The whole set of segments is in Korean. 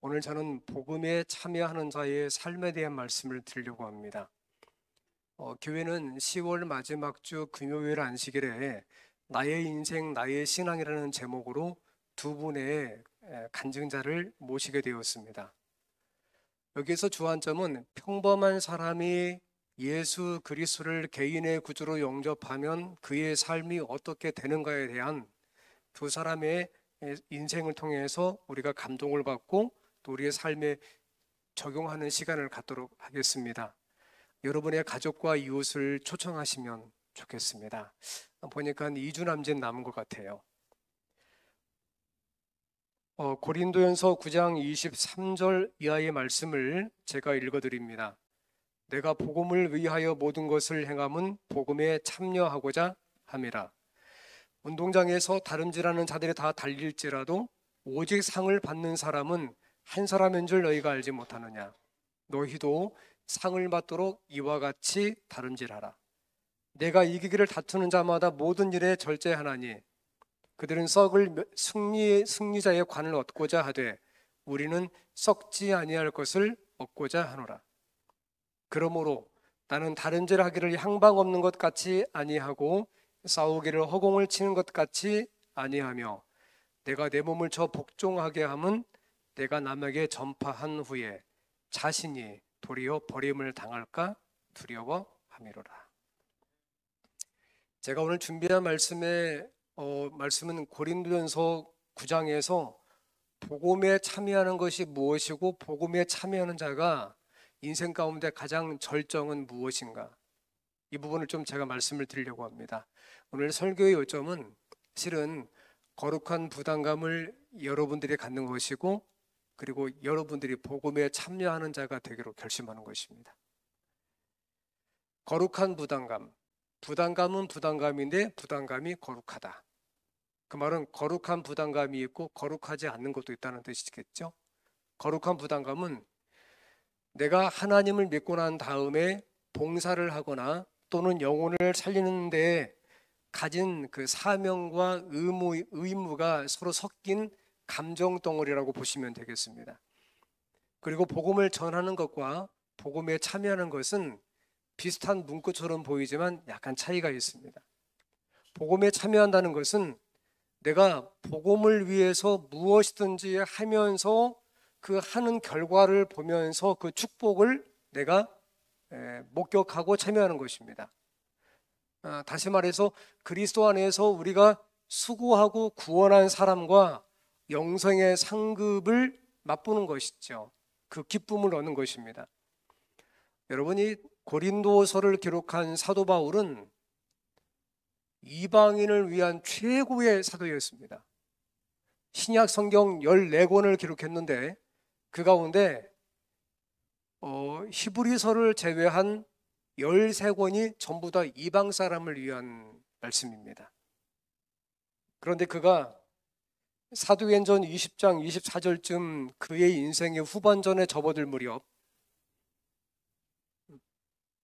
오늘 저는 복음에 참여하는 자의 삶에 대한 말씀을 드리려고 합니다. 교회는 10월 마지막 주 금요일 안식일에 나의 인생, 나의 신앙이라는 제목으로 두 분의 간증자를 모시게 되었습니다. 여기서 주안점은 평범한 사람이 예수 그리스도를 개인의 구주로 영접하면 그의 삶이 어떻게 되는가에 대한 두 사람의 인생을 통해서 우리가 감동을 받고 또 우리의 삶에 적용하는 시간을 갖도록 하겠습니다. 여러분의 가족과 이웃을 초청하시면 좋겠습니다. 보니까 2주 남짓 남은 것 같아요. 고린도전서 9장 23절 이하의 말씀을 제가 읽어드립니다. 내가 복음을 위하여 모든 것을 행함은 복음에 참여하고자 함이라. 운동장에서 다름질하는 자들이 다 달릴지라도 오직 상을 받는 사람은 한 사람인 줄 너희가 알지 못하느냐. 너희도 상을 받도록 이와 같이 다름질하라. 내가 이기기를 다투는 자마다 모든 일에 절제하나니 그들은 썩을 승리자의 관을 얻고자 하되 우리는 썩지 아니할 것을 얻고자 하노라. 그러므로 나는 다름질하기를 향방 없는 것 같이 아니하고 싸우기를 허공을 치는 것 같이 아니하며 내가 내 몸을 저 복종하게 함은 내가 남에게 전파한 후에 자신이 도리어 버림을 당할까 두려워함이로라. 제가 오늘 준비한 말씀은 고린도전서 9장에서 복음에 참여하는 것이 무엇이고 복음에 참여하는 자가 인생 가운데 가장 절정은 무엇인가, 이 부분을 좀 제가 말씀을 드리려고 합니다. 오늘 설교의 요점은 실은 거룩한 부담감을 여러분들이 갖는 것이고 그리고 여러분들이 복음에 참여하는 자가 되기로 결심하는 것입니다. 거룩한 부담감. 부담감은 부담감인데 부담감이 거룩하다. 그 말은 거룩한 부담감이 있고 거룩하지 않는 것도 있다는 뜻이겠죠. 거룩한 부담감은 내가 하나님을 믿고 난 다음에 봉사를 하거나 또는 영혼을 살리는 데 가진 그 사명과 의무가 서로 섞인 감정 덩어리라고 보시면 되겠습니다. 그리고 복음을 전하는 것과 복음에 참여하는 것은 비슷한 문구처럼 보이지만 약간 차이가 있습니다. 복음에 참여한다는 것은 내가 복음을 위해서 무엇이든지 하면서 그 하는 결과를 보면서 그 축복을 내가 목격하고 참여하는 것입니다. 다시 말해서 그리스도 안에서 우리가 수고하고 구원한 사람과 영생의 상급을 맛보는 것이죠. 그 기쁨을 얻는 것입니다. 여러분이 고린도서를 기록한 사도 바울은 이방인을 위한 최고의 사도였습니다. 신약 성경 14권을 기록했는데 그 가운데 히브리서를 제외한 13권이 전부 다 이방 사람을 위한 말씀입니다. 그런데 그가 사도행전 20장 24절쯤 그의 인생의 후반전에 접어들 무렵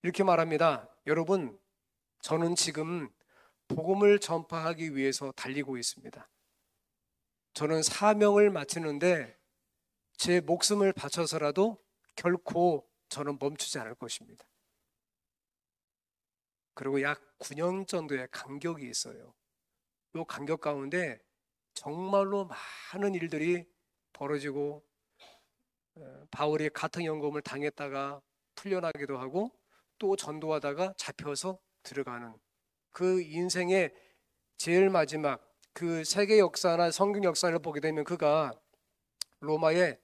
이렇게 말합니다. 여러분, 저는 지금 복음을 전파하기 위해서 달리고 있습니다. 저는 사명을 마치는데 제 목숨을 바쳐서라도 결코 저는 멈추지 않을 것입니다. 그리고 약 9년 정도의 간격이 있어요. 이 간격 가운데 정말로 많은 일들이 벌어지고 바울이 가택연금을 당했다가 풀려나기도 하고 또 전도하다가 잡혀서 들어가는 그 인생의 제일 마지막 그 세계 역사나 성경 역사를 보게 되면 그가 로마의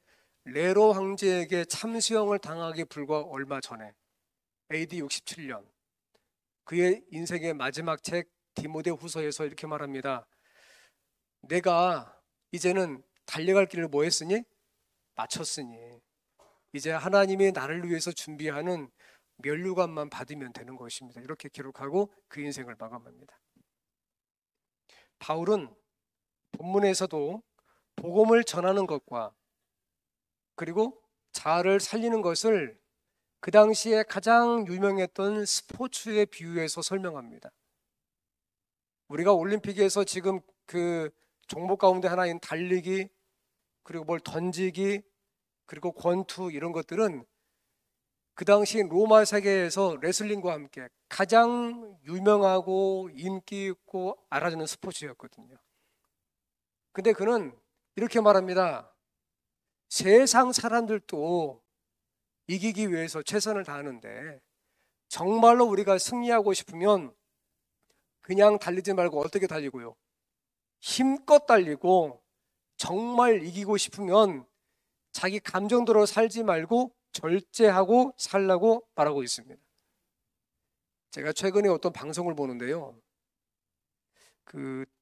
네로 황제에게 참수형을 당하기 불과 얼마 전에 AD 67년 그의 인생의 마지막 책 디모데 후서에서 이렇게 말합니다. 내가 이제는 달려갈 길을 뭐 했으니? 마쳤으니 이제 하나님이 나를 위해서 준비하는 면류관만 받으면 되는 것입니다. 이렇게 기록하고 그 인생을 마감합니다. 바울은 본문에서도 복음을 전하는 것과 그리고 자아를 살리는 것을 그 당시에 가장 유명했던 스포츠에 비유해서 설명합니다. 우리가 올림픽에서 지금 그 종목 가운데 하나인 달리기, 그리고 뭘 던지기, 그리고 권투 이런 것들은 그 당시 로마 세계에서 레슬링과 함께 가장 유명하고 인기 있고 알아주는 스포츠였거든요. 근데 그는 이렇게 말합니다. 세상 사람들도 이기기 위해서 최선을 다하는데 정말로 우리가 승리하고 싶으면 그냥 달리지 말고 어떻게 달리고요? 힘껏 달리고 정말 이기고 싶으면 자기 감정대로 살지 말고 절제하고 살라고 말하고 있습니다. 제가 최근에 어떤 방송을 보는데요.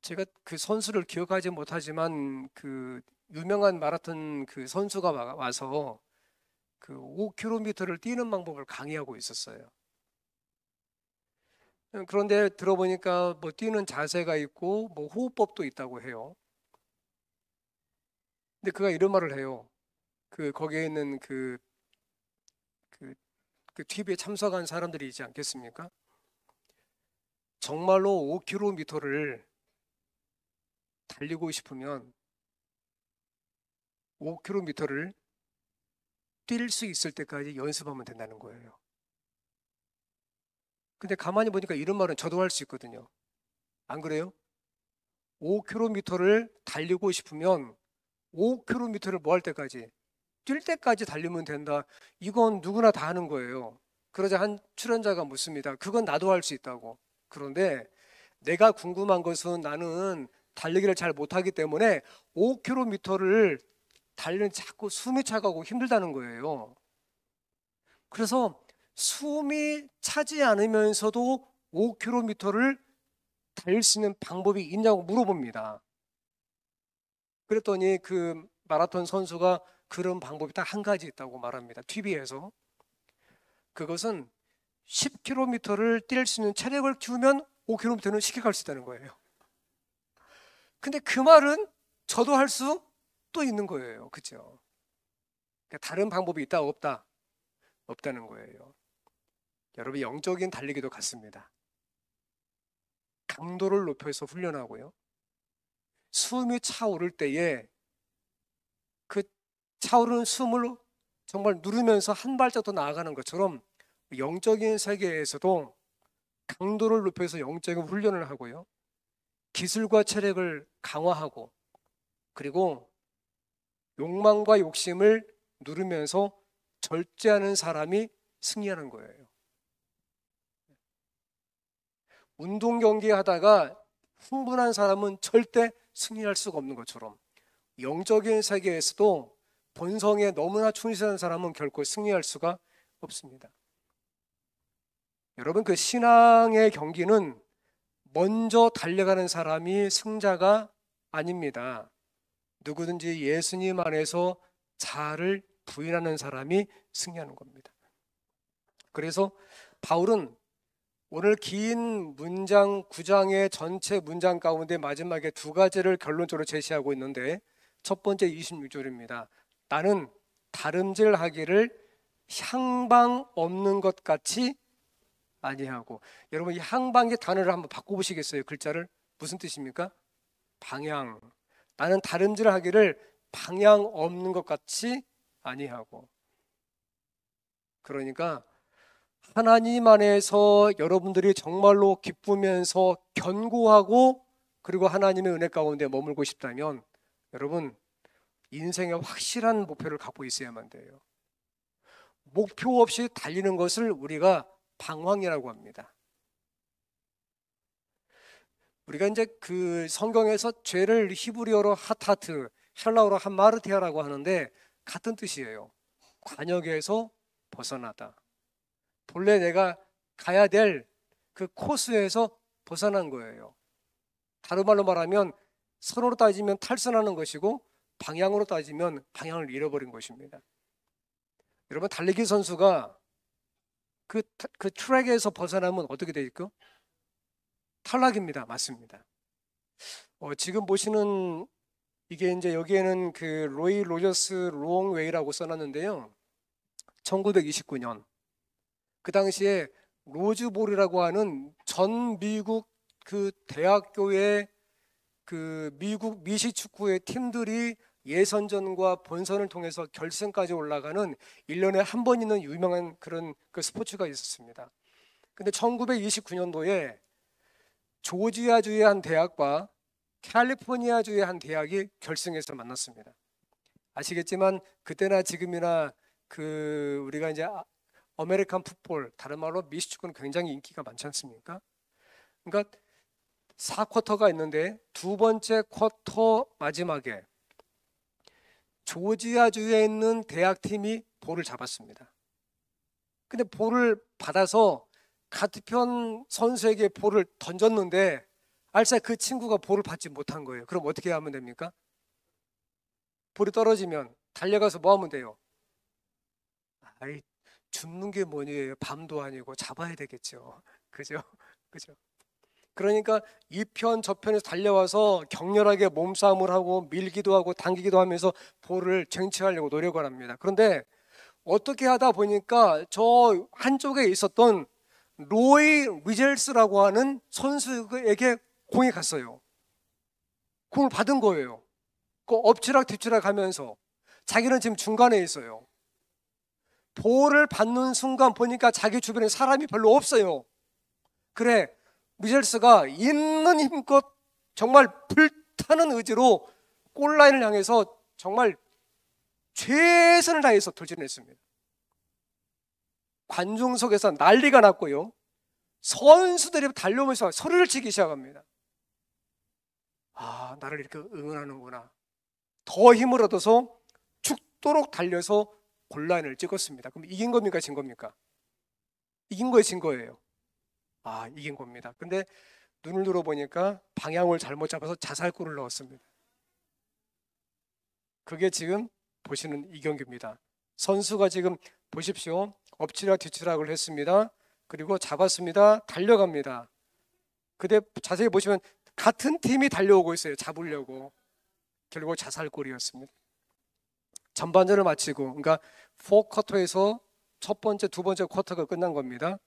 제가 그 선수를 기억하지 못하지만 그 유명한 마라톤 그 선수가 와서 그 5km를 뛰는 방법을 강의하고 있었어요. 그런데 들어보니까 뭐 뛰는 자세가 있고 뭐 호흡법도 있다고 해요. 근데 그가 이런 말을 해요. 거기에 있는 그 TV에 참석한 사람들이 있지 않겠습니까? 정말로 5km를 달리고 싶으면 5km를 뛸 수 있을 때까지 연습하면 된다는 거예요. 근데 가만히 보니까 이런 말은 저도 할 수 있거든요. 안 그래요? 5km를 달리고 싶으면 5km를 뭐 할 때까지? 뛸 때까지 달리면 된다. 이건 누구나 다 하는 거예요. 그러자 한 출연자가 묻습니다. 그건 나도 할 수 있다고. 그런데 내가 궁금한 것은 나는 달리기를 잘 못하기 때문에 5km를 달리는 자꾸 숨이 차가고 힘들다는 거예요. 그래서 숨이 차지 않으면서도 5km를 달릴 수 있는 방법이 있냐고 물어봅니다. 그랬더니 그 마라톤 선수가 그런 방법이 딱 한 가지 있다고 말합니다. TV에서. 그것은 10km를 뛸 수 있는 체력을 키우면 5km는 쉽게 갈 수 있다는 거예요. 근데 그 말은 저도 할 수 또 있는 거예요. 그렇죠? 그러니까 다른 방법이 있다 없다? 없다는 거예요. 여러분 영적인 달리기도 같습니다. 강도를 높여서 훈련하고요. 숨이 차오를 때에 그 차오르는 숨을 정말 누르면서 한 발짝 더 나아가는 것처럼 영적인 세계에서도 강도를 높여서 영적인 훈련을 하고요. 기술과 체력을 강화하고 그리고 욕망과 욕심을 누르면서 절제하는 사람이 승리하는 거예요. 운동 경기 하다가 흥분한 사람은 절대 승리할 수가 없는 것처럼 영적인 세계에서도 본성에 너무나 충실한 사람은 결코 승리할 수가 없습니다. 여러분 그 신앙의 경기는 먼저 달려가는 사람이 승자가 아닙니다. 누구든지 예수님 안에서 자아를 부인하는 사람이 승리하는 겁니다. 그래서 바울은 오늘 긴 문장 9장의 전체 문장 가운데 마지막에 두 가지를 결론적으로 제시하고 있는데 첫 번째 26절입니다. 나는 다름질하기를 향방 없는 것 같이 아니하고. 여러분 이 향방의 단어를 한번 바꿔보시겠어요? 글자를 무슨 뜻입니까? 방향. 나는 다름질하기를 방향 없는 것 같이 아니하고. 그러니까 하나님 안에서 여러분들이 정말로 기쁘면서 견고하고 그리고 하나님의 은혜 가운데 머물고 싶다면 여러분 인생에 확실한 목표를 갖고 있어야만 돼요. 목표 없이 달리는 것을 우리가 방황이라고 합니다. 우리가 이제 그 성경에서 죄를 히브리어로 하타트, 헬라어로 한마르티아라고 하는데 같은 뜻이에요. 관역에서 벗어나다. 본래 내가 가야 될 그 코스에서 벗어난 거예요. 다른 말로 말하면 선으로 따지면 탈선하는 것이고 방향으로 따지면 방향을 잃어버린 것입니다. 여러분 달리기 선수가 그 트랙에서 벗어나면 어떻게 되죠? 탈락입니다. 맞습니다. 지금 보시는 이게 이제 여기에는 그 로이 로저스 롱웨이라고 써놨는데요. 1929년 그 당시에 로즈볼이라고 하는 전 미국 그 대학교의 그 미국 미식 축구의 팀들이 예선전과 본선을 통해서 결승까지 올라가는 1년에 한 번 있는 유명한 그런 그 스포츠가 있었습니다. 근데 1929년도에 조지아주의 한 대학과 캘리포니아주의 한 대학이 결승에서 만났습니다. 아시겠지만 그때나 지금이나 그 우리가 이제 아메리칸 풋볼, 다른 말로 미식축구는 굉장히 인기가 많지 않습니까? 그러니까 4쿼터가 있는데 두 번째 쿼터 마지막에 조지아주에 있는 대학팀이 볼을 잡았습니다. 근데 볼을 받아서 같은 편 선수에게 볼을 던졌는데 알싸 그 친구가 볼을 받지 못한 거예요. 그럼 어떻게 하면 됩니까? 볼이 떨어지면 달려가서 뭐 하면 돼요? 아이, 줍는 게 뭐니에요? 밤도 아니고 잡아야 되겠죠. 그죠? 그죠? 그러니까 이 편 저편에서 달려와서 격렬하게 몸싸움을 하고 밀기도 하고 당기기도 하면서 볼을 쟁취하려고 노력을 합니다. 그런데 어떻게 하다 보니까 저 한쪽에 있었던 로이 리젤스라고 하는 선수에게 공이 갔어요. 공을 받은 거예요. 그 엎치락 뒤치락 하면서 자기는 지금 중간에 있어요. 볼을 받는 순간 보니까 자기 주변에 사람이 별로 없어요. 그래, 미젤스가 있는 힘껏 정말 불타는 의지로 골라인을 향해서 정말 최선을 다해서 돌진했습니다. 관중석에서 난리가 났고요. 선수들이 달려오면서 소리를 치기 시작합니다. 아, 나를 이렇게 응원하는구나. 더 힘을 얻어서 죽도록 달려서 골라인을 찍었습니다. 그럼 이긴 겁니까, 진 겁니까? 이긴 거예요, 진 거예요? 아, 이긴 겁니다. 근데 눈을 들어보니까 방향을 잘못 잡아서 자살골을 넣었습니다. 그게 지금 보시는 이 경기입니다. 선수가 지금 보십시오. 엎치락 뒤치락을 했습니다. 그리고 잡았습니다. 달려갑니다. 근데 자세히 보시면 같은 팀이 달려오고 있어요. 잡으려고. 결국 자살골이었습니다. 전반전을 마치고, 그러니까 4쿼터에서 첫 번째, 두 번째 쿼터가 끝난 겁니다.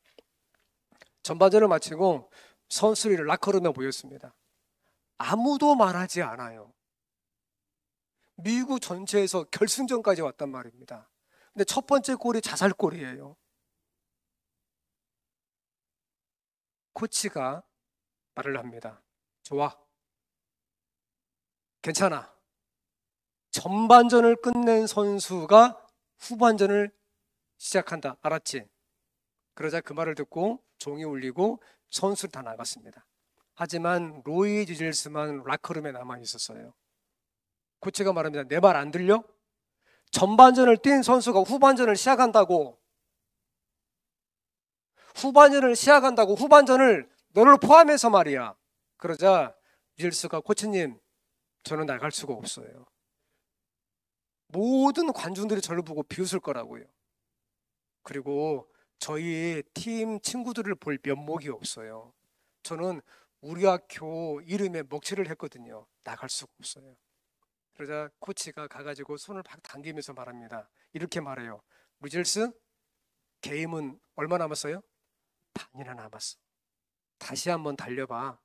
전반전을 마치고 선수들이 라커룸에 모였습니다. 아무도 말하지 않아요. 미국 전체에서 결승전까지 왔단 말입니다. 근데 첫 번째 골이 자살골이에요. 코치가 말을 합니다. 좋아. 괜찮아. 전반전을 끝낸 선수가 후반전을 시작한다. 알았지? 그러자 그 말을 듣고 종이 울리고 선수를 다 나갔습니다. 하지만 로이 지질스만 라커룸에 남아 있었어요. 코치가 말합니다. 내 말 안 들려? 전반전을 뛴 선수가 후반전을 시작한다고. 후반전을 너를 포함해서 말이야. 그러자 지질스가 코치님, 저는 나갈 수가 없어요. 모든 관중들이 저를 보고 비웃을 거라고요. 그리고 저희 팀 친구들을 볼 면목이 없어요. 저는 우리 학교 이름에 먹칠을 했거든요. 나갈 수가 없어요. 그러자 코치가 가가지고 손을 막 당기면서 말합니다. 이렇게 말해요. 루젤스, 게임은 얼마 남았어요? 반이나 남았어. 다시 한번 달려봐.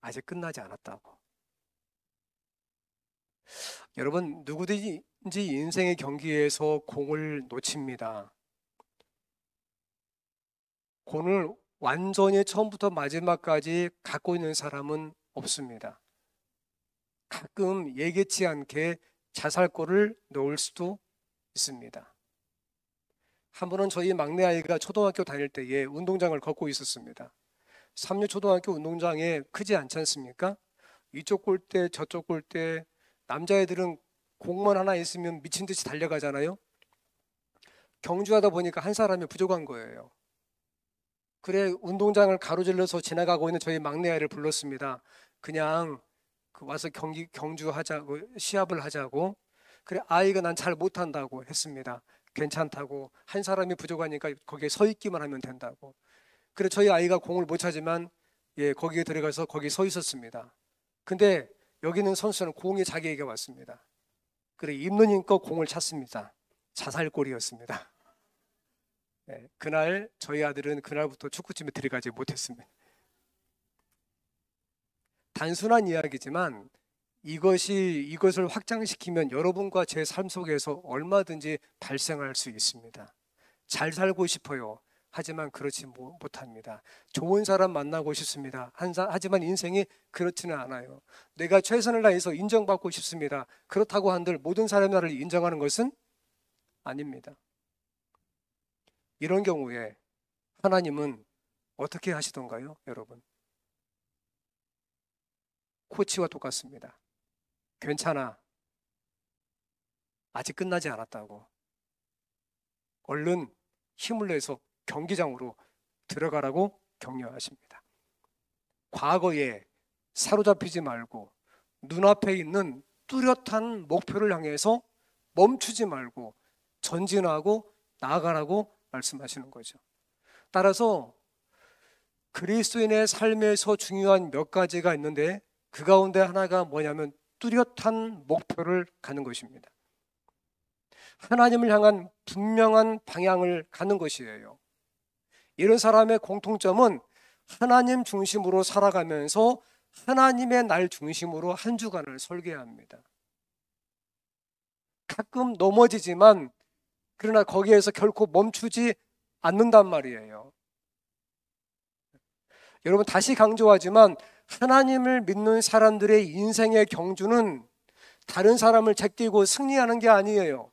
아직 끝나지 않았다고. 여러분, 누구든지 인생의 경기에서 공을 놓칩니다. 공을 완전히 처음부터 마지막까지 갖고 있는 사람은 없습니다. 가끔 예기치 않게 자살골을 넣을 수도 있습니다. 한 번은 저희 막내 아이가 초등학교 다닐 때에 운동장을 걷고 있었습니다. 삼류초등학교 운동장에 크지 않지 않습니까? 이쪽 골대 저쪽 골대, 남자애들은 공만 하나 있으면 미친 듯이 달려가잖아요. 경주하다 보니까 한 사람이 부족한 거예요. 그래, 운동장을 가로질러서 지나가고 있는 저희 막내 아이를 불렀습니다. 그냥 와서 경주하자고, 시합을 하자고. 그래, 아이가 난 잘 못한다고 했습니다. 괜찮다고. 한 사람이 부족하니까 거기에 서 있기만 하면 된다고. 그래, 저희 아이가 공을 못 차지만 거기에 들어가서 거기 서 있었습니다. 근데 여기는 선수는 공이 자기에게 왔습니다. 그래, 있는 힘껏 공을 찼습니다. 자살골이었습니다. 그날 저희 아들은 그날부터 축구팀에 들어가지 못했습니다. 단순한 이야기지만 이것을 확장시키면 여러분과 제 삶 속에서 얼마든지 발생할 수 있습니다. 잘 살고 싶어요. 하지만 그렇지 못합니다. 좋은 사람 만나고 싶습니다. 하지만 인생이 그렇지는 않아요. 내가 최선을 다해서 인정받고 싶습니다. 그렇다고 한들 모든 사람이 나를 인정하는 것은 아닙니다. 이런 경우에 하나님은 어떻게 하시던가요, 여러분? 코치와 똑같습니다. 괜찮아. 아직 끝나지 않았다고. 얼른 힘을 내서 경기장으로 들어가라고 격려하십니다. 과거에 사로잡히지 말고 눈앞에 있는 뚜렷한 목표를 향해서 멈추지 말고 전진하고 나아가라고 말씀하시는 거죠. 따라서 그리스도인의 삶에서 중요한 몇 가지가 있는데 그 가운데 하나가 뭐냐면 뚜렷한 목표를 가는 것입니다. 하나님을 향한 분명한 방향을 가는 것이에요. 이런 사람의 공통점은 하나님 중심으로 살아가면서 하나님의 날 중심으로 한 주간을 설계합니다. 가끔 넘어지지만 그러나 거기에서 결코 멈추지 않는단 말이에요. 여러분, 다시 강조하지만 하나님을 믿는 사람들의 인생의 경주는 다른 사람을 제끼고 승리하는 게 아니에요.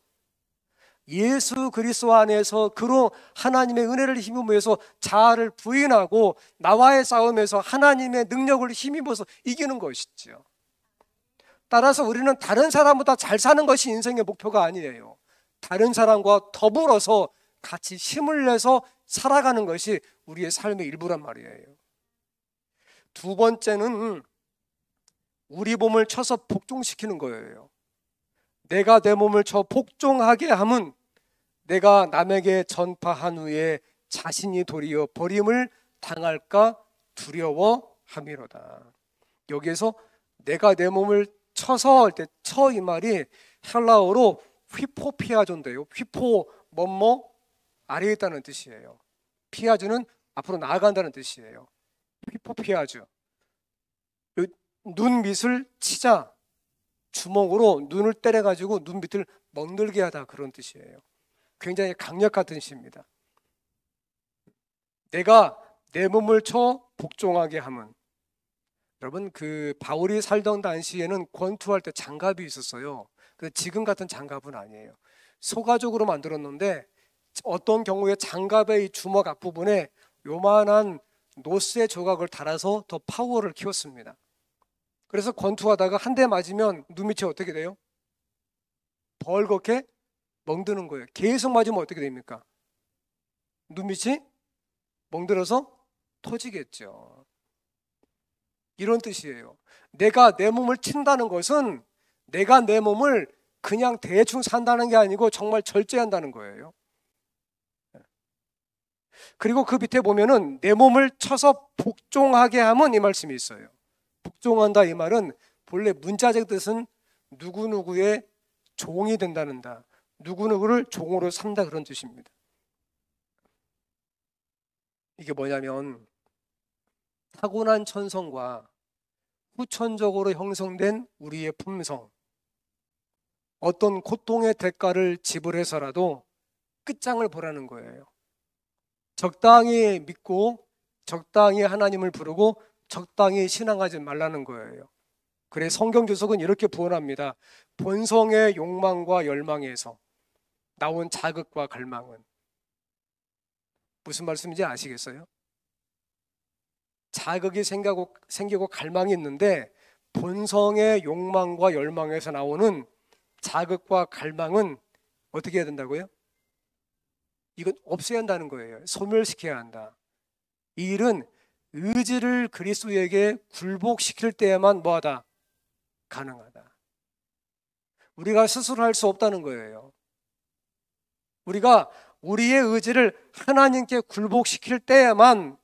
예수 그리스도 안에서 그로 하나님의 은혜를 힘입어서 자아를 부인하고 나와의 싸움에서 하나님의 능력을 힘입어서 이기는 것이죠. 따라서 우리는 다른 사람보다 잘 사는 것이 인생의 목표가 아니에요. 다른 사람과 더불어서 같이 힘을 내서 살아가는 것이 우리의 삶의 일부란 말이에요. 두 번째는 우리 몸을 쳐서 복종시키는 거예요. 내가 내 몸을 쳐 복종하게 함은 내가 남에게 전파한 후에 자신이 도리어 버림을 당할까 두려워함이로다. 여기에서 내가 내 몸을 쳐서 할 때 쳐 이 말이 헬라어로 휘포피아조인데요. 휘포 뭐뭐 아래에 있다는 뜻이에요. 피아주는 앞으로 나아간다는 뜻이에요. 휘포피아주. 눈 밑을 치자. 주먹으로 눈을 때려가지고 눈 밑을 멍들게 하다, 그런 뜻이에요. 굉장히 강력한 뜻입니다. 내가 내 몸을 쳐 복종하게 함은, 여러분 그 바울이 살던 당시에는 권투할 때 장갑이 있었어요. 지금 같은 장갑은 아니에요. 소가죽으로 만들었는데 어떤 경우에 장갑의 이 주먹 앞부분에 요만한 노스의 조각을 달아서 더 파워를 키웠습니다. 그래서 권투하다가 한 대 맞으면 눈밑이 어떻게 돼요? 벌겋게 멍드는 거예요. 계속 맞으면 어떻게 됩니까? 눈밑이 멍들어서 터지겠죠. 이런 뜻이에요. 내가 내 몸을 친다는 것은 내가 내 몸을 그냥 대충 산다는 게 아니고 정말 절제한다는 거예요. 그리고 그 밑에 보면은 내 몸을 쳐서 복종하게 하면, 이 말씀이 있어요. 복종한다 이 말은 본래 문자적 뜻은 누구누구의 종이 된다는다, 누구누구를 종으로 삼다, 그런 뜻입니다. 이게 뭐냐면 타고난 천성과 후천적으로 형성된 우리의 품성, 어떤 고통의 대가를 지불해서라도 끝장을 보라는 거예요. 적당히 믿고 적당히 하나님을 부르고 적당히 신앙하지 말라는 거예요. 그래 성경 주석은 이렇게 부언합니다. 본성의 욕망과 열망에서 나온 자극과 갈망은, 무슨 말씀인지 아시겠어요? 자극이 생기고 갈망이 있는데 본성의 욕망과 열망에서 나오는 자극과 갈망은 어떻게 해야 된다고요? 이건 없애야 한다는 거예요. 소멸시켜야 한다. 이 일은 의지를 그리스도에게 굴복시킬 때에만 뭐하다? 가능하다. 우리가 스스로 할 수 없다는 거예요. 우리가 우리의 의지를 하나님께 굴복시킬 때에만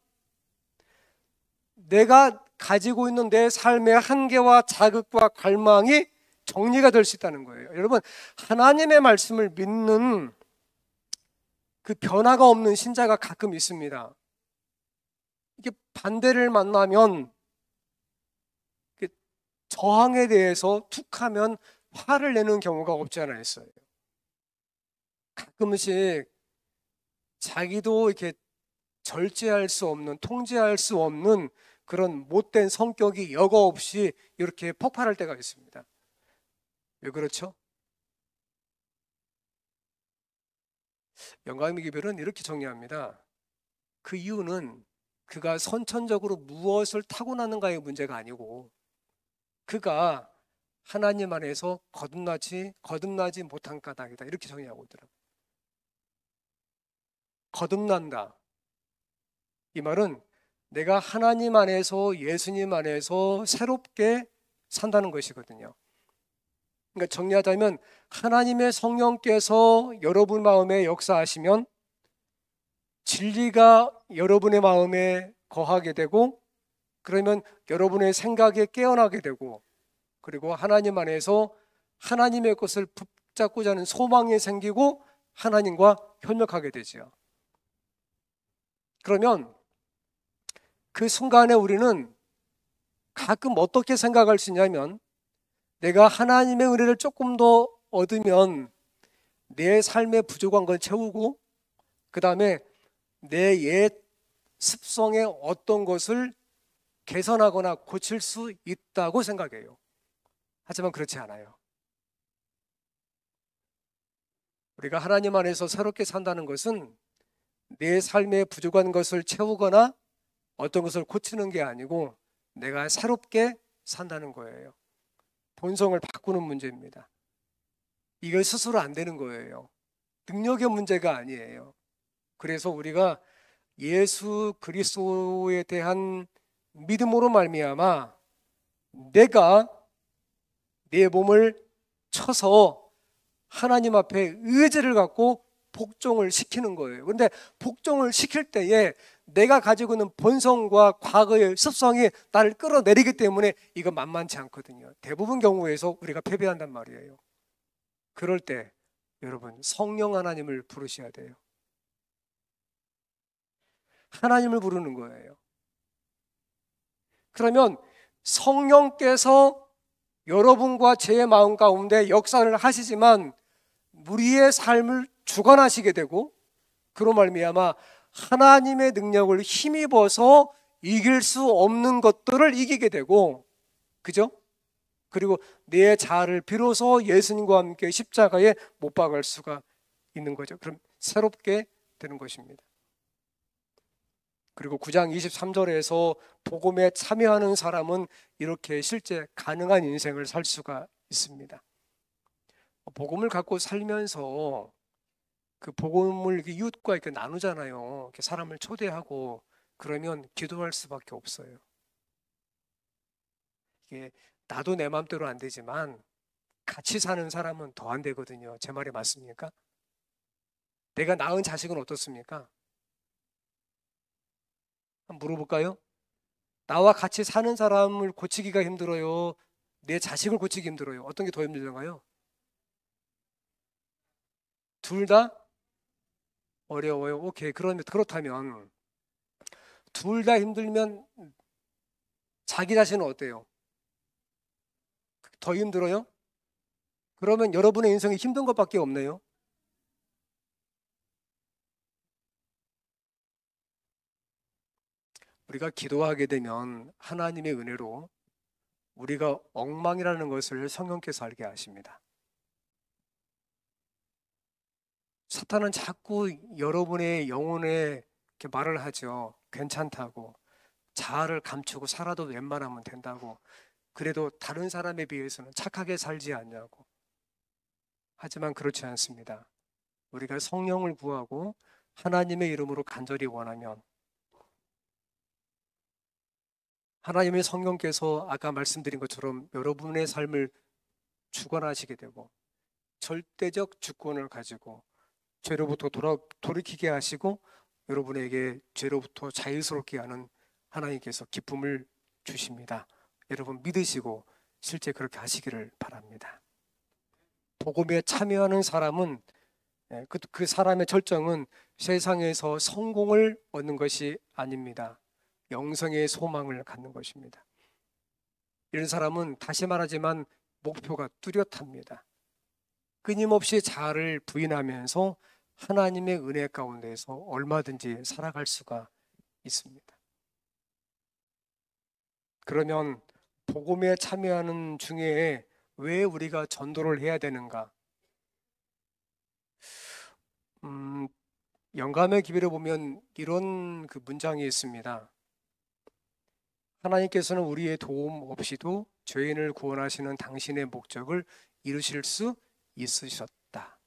내가 가지고 있는 내 삶의 한계와 자극과 갈망이 정리가 될 수 있다는 거예요. 여러분, 하나님의 말씀을 믿는 그 변화가 없는 신자가 가끔 있습니다. 이게 반대를 만나면 저항에 대해서 툭하면 화를 내는 경우가 없지 않아 있어요. 가끔씩 자기도 이렇게 절제할 수 없는, 통제할 수 없는 그런 못된 성격이 여과 없이 이렇게 폭발할 때가 있습니다. 왜 그렇죠? 영감의 기별은 이렇게 정리합니다. 그 이유는 그가 선천적으로 무엇을 타고나는가의 문제가 아니고 그가 하나님 안에서 거듭나지 못한 까닭이다. 이렇게 정의하고 있더라고요. 거듭난다. 이 말은 내가 하나님 안에서, 예수님 안에서 새롭게 산다는 것이거든요. 그러니까 정리하자면 하나님의 성령께서 여러분 마음에 역사하시면 진리가 여러분의 마음에 거하게 되고, 그러면 여러분의 생각에 깨어나게 되고, 그리고 하나님 안에서 하나님의 것을 붙잡고자 하는 소망이 생기고 하나님과 협력하게 되죠. 그러면 그 순간에 우리는 가끔 어떻게 생각할 수 있냐면, 내가 하나님의 은혜를 조금 더 얻으면 내 삶에 부족한 걸 채우고, 그 다음에 내 옛 습성의 어떤 것을 개선하거나 고칠 수 있다고 생각해요. 하지만 그렇지 않아요. 우리가 하나님 안에서 새롭게 산다는 것은 내 삶에 부족한 것을 채우거나 어떤 것을 고치는 게 아니고 내가 새롭게 산다는 거예요. 본성을 바꾸는 문제입니다. 이거 스스로 안 되는 거예요. 능력의 문제가 아니에요. 그래서 우리가 예수 그리스도에 대한 믿음으로 말미암아 내가 내 몸을 쳐서 하나님 앞에 의지를 갖고 복종을 시키는 거예요. 그런데 복종을 시킬 때에 내가 가지고 있는 본성과 과거의 습성이 나를 끌어내리기 때문에 이거 만만치 않거든요. 대부분 경우에서 우리가 패배한단 말이에요. 그럴 때 여러분 성령 하나님을 부르셔야 돼요. 하나님을 부르는 거예요. 그러면 성령께서 여러분과 제 마음 가운데 역사를 하시지만 우리의 삶을 주관하시게 되고, 그로 말미암아 하나님의 능력을 힘입어서 이길 수 없는 것들을 이기게 되고, 그죠? 그리고 내 자아를 비로소 예수님과 함께 십자가에 못 박을 수가 있는 거죠. 그럼 새롭게 되는 것입니다. 그리고 9장 23절에서 복음에 참여하는 사람은 이렇게 실제 가능한 인생을 살 수가 있습니다. 복음을 갖고 살면서 그 복음을 이웃과 이렇게 나누잖아요. 이렇게 사람을 초대하고 그러면 기도할 수밖에 없어요. 이게 나도 내 마음대로 안 되지만 같이 사는 사람은 더 안 되거든요. 제 말이 맞습니까? 내가 낳은 자식은 어떻습니까? 한번 물어볼까요? 나와 같이 사는 사람을 고치기가 힘들어요? 내 자식을 고치기 힘들어요? 어떤 게 더 힘들던가요? 둘 다 어려워요. 오케이. 그렇다면 둘 다 힘들면 자기 자신은 어때요? 더 힘들어요? 그러면 여러분의 인생이 힘든 것밖에 없네요. 우리가 기도하게 되면 하나님의 은혜로 우리가 엉망이라는 것을 성령께서 알게 하십니다. 사탄은 자꾸 여러분의 영혼에 이렇게 말을 하죠. 괜찮다고. 자아를 감추고 살아도 웬만하면 된다고. 그래도 다른 사람에 비해서는 착하게 살지 않냐고. 하지만 그렇지 않습니다. 우리가 성령을 구하고 하나님의 이름으로 간절히 원하면 하나님의 성령께서 아까 말씀드린 것처럼 여러분의 삶을 주관하시게 되고 절대적 주권을 가지고 죄로부터 돌이키게 하시고 여러분에게 죄로부터 자유스럽게 하는 하나님께서 기쁨을 주십니다. 여러분 믿으시고 실제 그렇게 하시기를 바랍니다. 복음에 참여하는 사람은 그 사람의 절정은 세상에서 성공을 얻는 것이 아닙니다. 영생의 소망을 갖는 것입니다. 이런 사람은 다시 말하지만 목표가 뚜렷합니다. 끊임없이 자아를 부인하면서 하나님의 은혜 가운데서 얼마든지 살아갈 수가 있습니다. 그러면 복음에 참여하는 중에 왜 우리가 전도를 해야 되는가? 영감의 기별에 보면 이런 그 문장이 있습니다. 하나님께서는 우리의 도움 없이도 죄인을 구원하시는 당신의 목적을 이루실 수 있으셨다.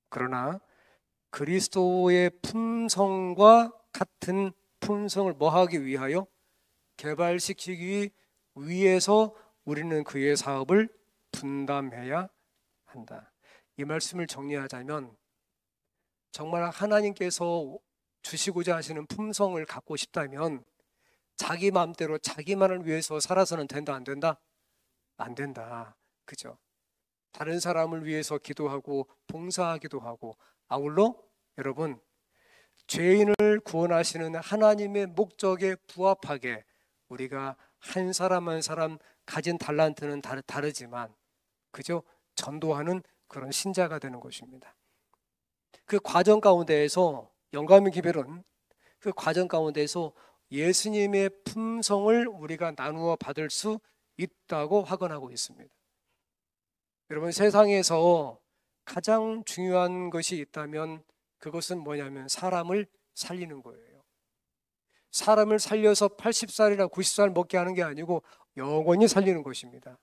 그러나 그리스도의 품성과 같은 품성을 뭐하기 위하여? 개발시키기 위해서 우리는 그의 사업을 분담해야 한다. 이 말씀을 정리하자면 정말 하나님께서 주시고자 하시는 품성을 갖고 싶다면 자기 마음대로 자기만을 위해서 살아서는 된다, 안 된다? 안 된다. 그죠? 다른 사람을 위해서 기도하고 봉사하기도 하고, 아울러 여러분, 죄인을 구원하시는 하나님의 목적에 부합하게 우리가 한 사람 한 사람 가진 달란트는 다르지만, 그죠? 전도하는 그런 신자가 되는 것입니다. 그 과정 가운데에서 영감의 기별은 그 과정 가운데에서 예수님의 품성을 우리가 나누어 받을 수 있다고 확언하고 있습니다. 여러분, 세상에서 가장 중요한 것이 있다면 그것은 뭐냐면 사람을 살리는 거예요. 사람을 살려서 80살이나 90살 먹게 하는 게 아니고 영원히 살리는 것입니다.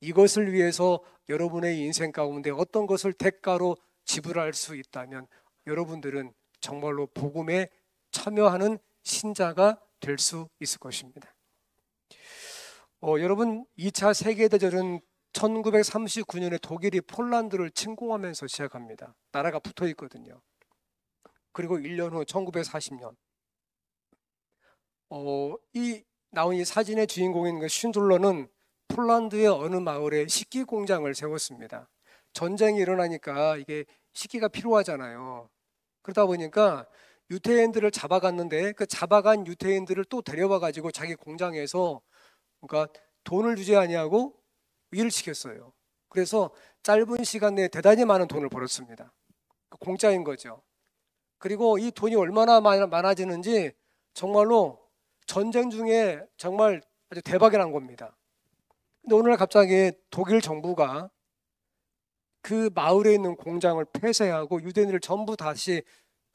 이것을 위해서 여러분의 인생 가운데 어떤 것을 대가로 지불할 수 있다면 여러분들은 정말로 복음에 참여하는 신자가 될 수 있을 것입니다. 여러분, 2차 세계대전은 1939년에 독일이 폴란드를 침공하면서 시작합니다. 나라가 붙어 있거든요. 그리고 1년 후 1940년 나온 이 사진의 주인공인 그 쉰들러는 폴란드의 어느 마을에 식기 공장을 세웠습니다. 전쟁이 일어나니까 이게 식기가 필요하잖아요. 그러다 보니까 유태인들을 잡아갔는데 그 잡아간 유태인들을 또 데려와 가지고 자기 공장에서 그러니까 돈을 주지 아니하고 일을 시켰어요. 그래서 짧은 시간 내에 대단히 많은 돈을 벌었습니다. 공짜인 거죠. 그리고 이 돈이 얼마나 많아지는지 정말로 전쟁 중에 정말 아주 대박이 난 겁니다. 근데 오늘 갑자기 독일 정부가 그 마을에 있는 공장을 폐쇄하고 유대인들을 전부 다시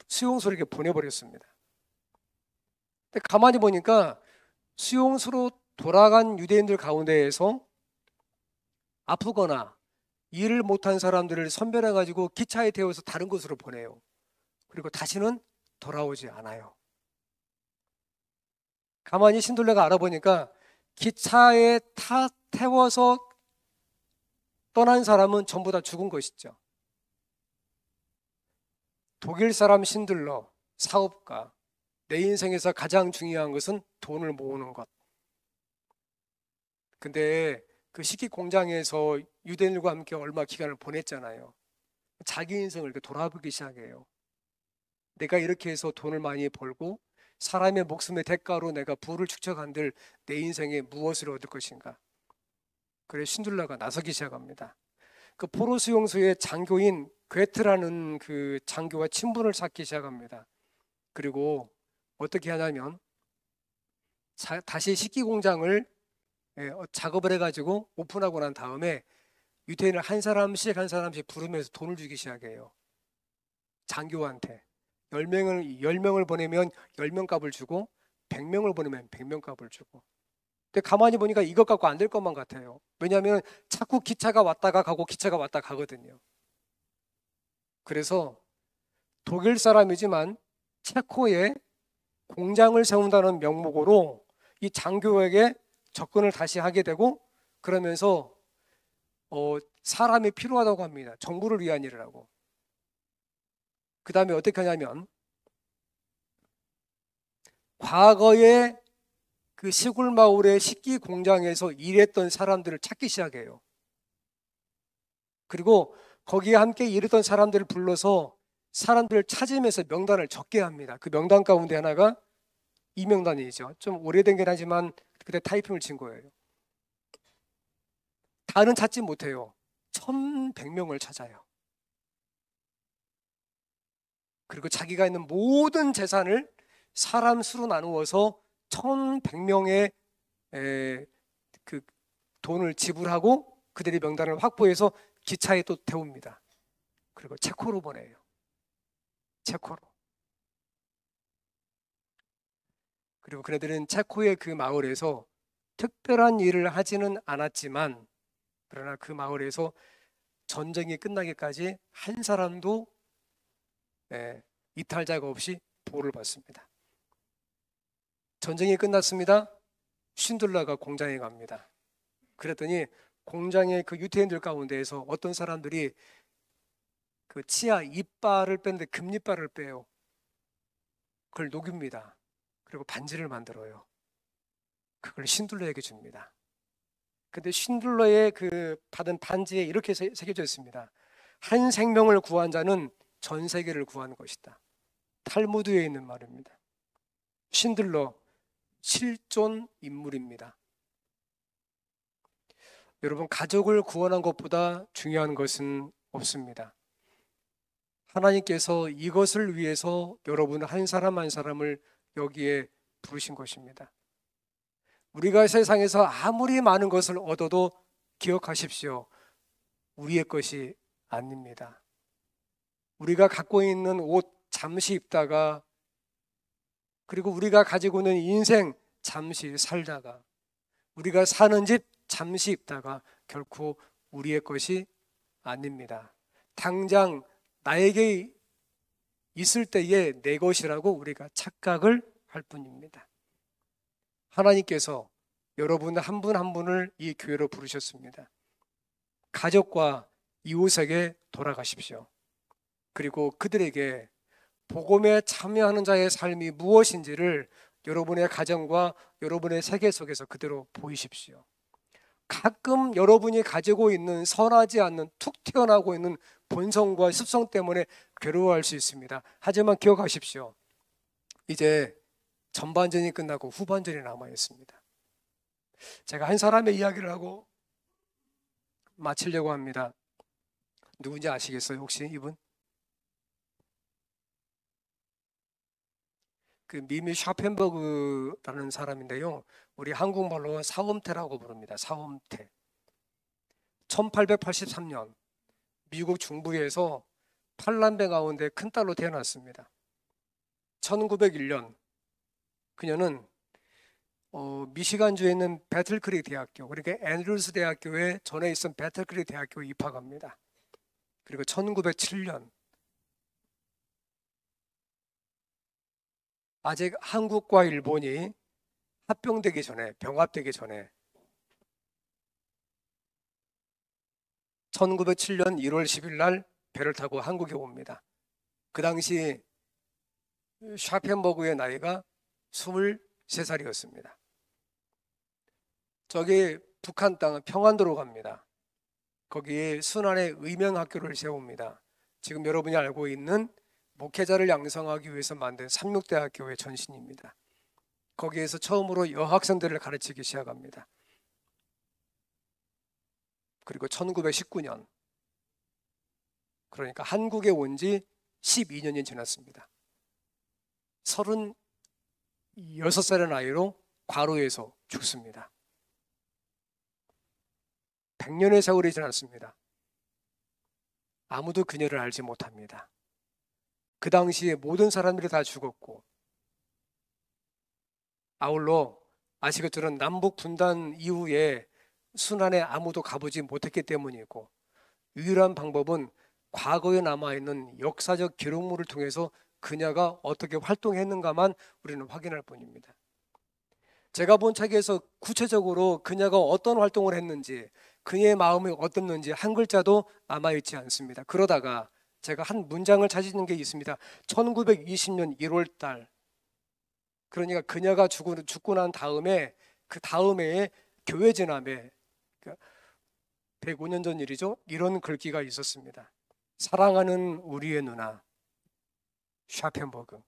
수용소로 이렇게 보내버렸습니다. 근데 가만히 보니까 수용소로 돌아간 유대인들 가운데에서 아프거나 일을 못한 사람들을 선별해가지고 기차에 태워서 다른 곳으로 보내요. 그리고 다시는 돌아오지 않아요. 가만히 신둘레가 알아보니까 기차에 태워서 떠난 사람은 전부 다 죽은 것이죠. 독일 사람 신들러, 사업가, 내 인생에서 가장 중요한 것은 돈을 모으는 것. 근데 그 식기 공장에서 유대인들과 함께 얼마 기간을 보냈잖아요. 자기 인생을 이렇게 돌아보기 시작해요. 내가 이렇게 해서 돈을 많이 벌고 사람의 목숨의 대가로 내가 부를 축적한들 내 인생에 무엇을 얻을 것인가. 그래 신둘라가 나서기 시작합니다. 그 포로 수용소의 장교인 괴트라는 그 장교와 친분을 쌓기 시작합니다. 그리고 어떻게 하냐면 다시 식기 공장을 작업을 해가지고 오픈하고 난 다음에 유태인을 한 사람씩 부르면서 돈을 주기 시작해요. 장교한테 10명을 보내면 10명 값을 주고 100명을 보내면 100명 값을 주고. 근데 가만히 보니까 이것 갖고 안 될 것만 같아요. 왜냐하면 자꾸 기차가 왔다가 가고 기차가 왔다 가거든요. 그래서 독일 사람이지만 체코에 공장을 세운다는 명목으로 이 장교에게 접근을 다시 하게 되고 그러면서 사람이 필요하다고 합니다. 정부를 위한 일을 하고. 그 다음에 어떻게 하냐면 과거에 그 시골 마을의 식기 공장에서 일했던 사람들을 찾기 시작해요. 그리고 거기에 함께 일했던 사람들을 불러서 사람들을 찾으면서 명단을 적게 합니다. 그 명단 가운데 하나가 이 명단이죠. 좀 오래된 게 하지만 그때 타이핑을 친 거예요. 다는 찾지 못해요. 1,100명을 찾아요. 그리고 자기가 있는 모든 재산을 사람 수로 나누어서 1,100명의 그 돈을 지불하고 그들의 명단을 확보해서 기차에 또 태웁니다. 그리고 체코로 보내요. 체코로. 그리고 그네들은 체코의 그 마을에서 특별한 일을 하지는 않았지만, 그러나 그 마을에서 전쟁이 끝나기까지 한 사람도 이탈자가 없이 보호를 받습니다. 전쟁이 끝났습니다. 쉰들러가 공장에 갑니다. 그랬더니 공장의 그 유태인들 가운데에서 어떤 사람들이 그 치아 이빨을 뺐는데 금이빨을 빼요. 그걸 녹입니다. 그리고 반지를 만들어요. 그걸 쉰들러에게 줍니다. 근데 쉰들러의 그 받은 반지에 이렇게 새겨져 있습니다. 한 생명을 구한 자는 전 세계를 구한 것이다. 탈무드에 있는 말입니다. 쉰들러 실존 인물입니다. 여러분, 가족을 구원한 것보다 중요한 것은 없습니다. 하나님께서 이것을 위해서 여러분 한 사람 한 사람을 여기에 부르신 것입니다. 우리가 세상에서 아무리 많은 것을 얻어도 기억하십시오. 우리의 것이 아닙니다. 우리가 갖고 있는 옷 잠시 입다가, 그리고 우리가 가지고 있는 인생 잠시 살다가, 우리가 사는 집 잠시 입다가 결코 우리의 것이 아닙니다. 당장 나에게 있을 때에 내 것이라고 우리가 착각을 할 뿐입니다. 하나님께서 여러분 한 분 한 분을 이 교회로 부르셨습니다. 가족과 이웃에게 돌아가십시오. 그리고 그들에게 복음에 참여하는 자의 삶이 무엇인지를 여러분의 가정과 여러분의 세계 속에서 그대로 보이십시오. 가끔 여러분이 가지고 있는 선하지 않는 툭 튀어나오고 있는 본성과 습성 때문에 괴로워할 수 있습니다. 하지만 기억하십시오. 이제 전반전이 끝나고 후반전이 남아 있습니다. 제가 한 사람의 이야기를 하고 마치려고 합니다. 누군지 아시겠어요? 혹시 이분? 그 미미 샤펜버그라는 사람인데요. 우리 한국말로 사움태라고 부릅니다. 사움태. 1883년 미국 중부에서 팔남배 가운데 큰딸로 태어났습니다. 1901년 그녀는 미시간주에 있는 배틀크릭 대학교, 그러니까 앤드루스 대학교에 전에 있던 배틀크릭 대학교에 입학합니다. 그리고 1907년 아직 한국과 일본이 합병되기 전에, 병합되기 전에 1907년 1월 10일 날 배를 타고 한국에 옵니다. 그 당시 샤펜버그의 나이가 23살이었습니다. 저기 북한 땅 평안도로 갑니다. 거기에 순환의 의명학교를 세웁니다. 지금 여러분이 알고 있는 목회자를 양성하기 위해서 만든 삼육대학교의 전신입니다. 거기에서 처음으로 여학생들을 가르치기 시작합니다. 그리고 1919년, 그러니까 한국에 온 지 12년이 지났습니다. 36살의 나이로 과로에서 죽습니다. 100년의 세월이 지났습니다. 아무도 그녀를 알지 못합니다. 그 당시에 모든 사람들이 다 죽었고, 아울러 아시겠지만 남북 분단 이후에 순환에 아무도 가보지 못했기 때문이고, 유일한 방법은 과거에 남아있는 역사적 기록물을 통해서 그녀가 어떻게 활동했는가만 우리는 확인할 뿐입니다. 제가 본 책에서 구체적으로 그녀가 어떤 활동을 했는지, 그녀의 마음이 어땠는지 한 글자도 남아있지 않습니다. 그러다가 제가 한 문장을 찾은 게 있습니다. 1920년 1월 달, 그러니까 그녀가 죽고 난 다음에 그 다음에 교회 진압에 105년 전 일이죠. 이런 글귀가 있었습니다. 사랑하는 우리의 누나 샤펜버그,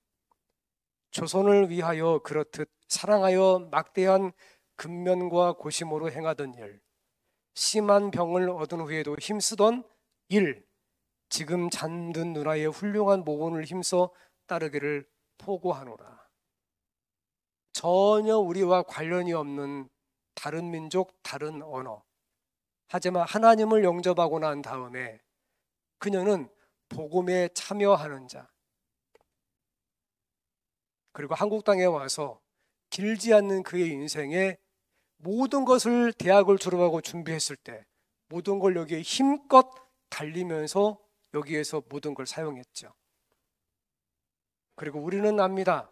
조선을 위하여 그렇듯 사랑하여 막대한 근면과 고심으로 행하던 일, 심한 병을 얻은 후에도 힘쓰던 일, 지금 잠든 누나의 훌륭한 모본을 힘써 따르기를 포고하노라. 전혀 우리와 관련이 없는 다른 민족, 다른 언어. 하지만 하나님을 영접하고 난 다음에 그녀는 복음에 참여하는 자, 그리고 한국 땅에 와서 길지 않는 그의 인생에 모든 것을 대학을 졸업하고 준비했을 때 모든 걸 여기에 힘껏 달리면서 여기에서 모든 걸 사용했죠. 그리고 우리는 압니다.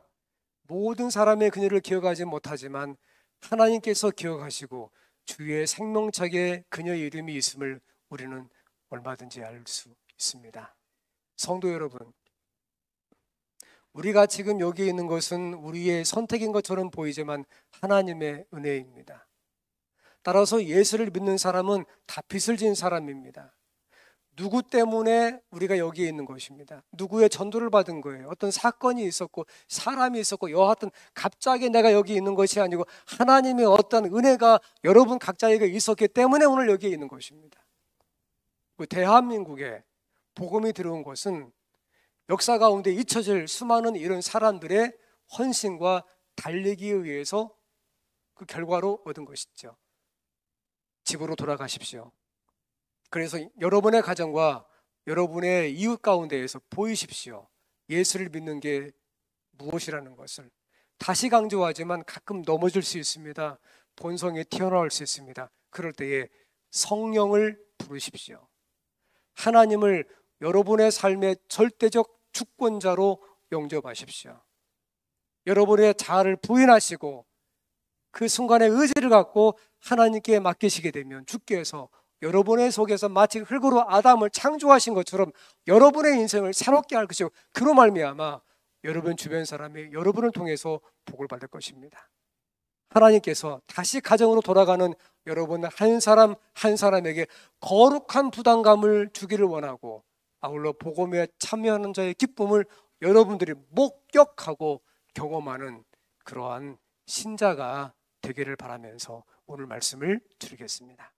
모든 사람의 그녀를 기억하지 못하지만 하나님께서 기억하시고 주의 생명책에 그녀의 이름이 있음을 우리는 얼마든지 알 수 있습니다. 성도 여러분, 우리가 지금 여기 있는 것은 우리의 선택인 것처럼 보이지만 하나님의 은혜입니다. 따라서 예수를 믿는 사람은 다 빚을 진 사람입니다. 누구 때문에 우리가 여기에 있는 것입니다. 누구의 전도를 받은 거예요. 어떤 사건이 있었고 사람이 있었고 여하튼 갑자기 내가 여기 있는 것이 아니고 하나님의 어떤 은혜가 여러분 각자에게 있었기 때문에 오늘 여기에 있는 것입니다. 대한민국에 복음이 들어온 것은 역사 가운데 잊혀질 수많은 이런 사람들의 헌신과 달리기에 의해서 그 결과로 얻은 것이죠. 집으로 돌아가십시오. 그래서 여러분의 가정과 여러분의 이웃 가운데에서 보이십시오. 예수를 믿는 게 무엇이라는 것을. 다시 강조하지만 가끔 넘어질 수 있습니다. 본성이 튀어나올 수 있습니다. 그럴 때에 성령을 부르십시오. 하나님을 여러분의 삶의 절대적 주권자로 영접하십시오. 여러분의 자아를 부인하시고 그 순간에 의지를 갖고 하나님께 맡기시게 되면 주께서 여러분의 속에서 마치 흙으로 아담을 창조하신 것처럼 여러분의 인생을 새롭게 할 것이고 그로 말미암아 여러분 주변 사람이 여러분을 통해서 복을 받을 것입니다. 하나님께서 다시 가정으로 돌아가는 여러분 한 사람 한 사람에게 거룩한 부담감을 주기를 원하고 아울러 복음에 참여하는 자의 기쁨을 여러분들이 목격하고 경험하는 그러한 신자가 되기를 바라면서 오늘 말씀을 드리겠습니다.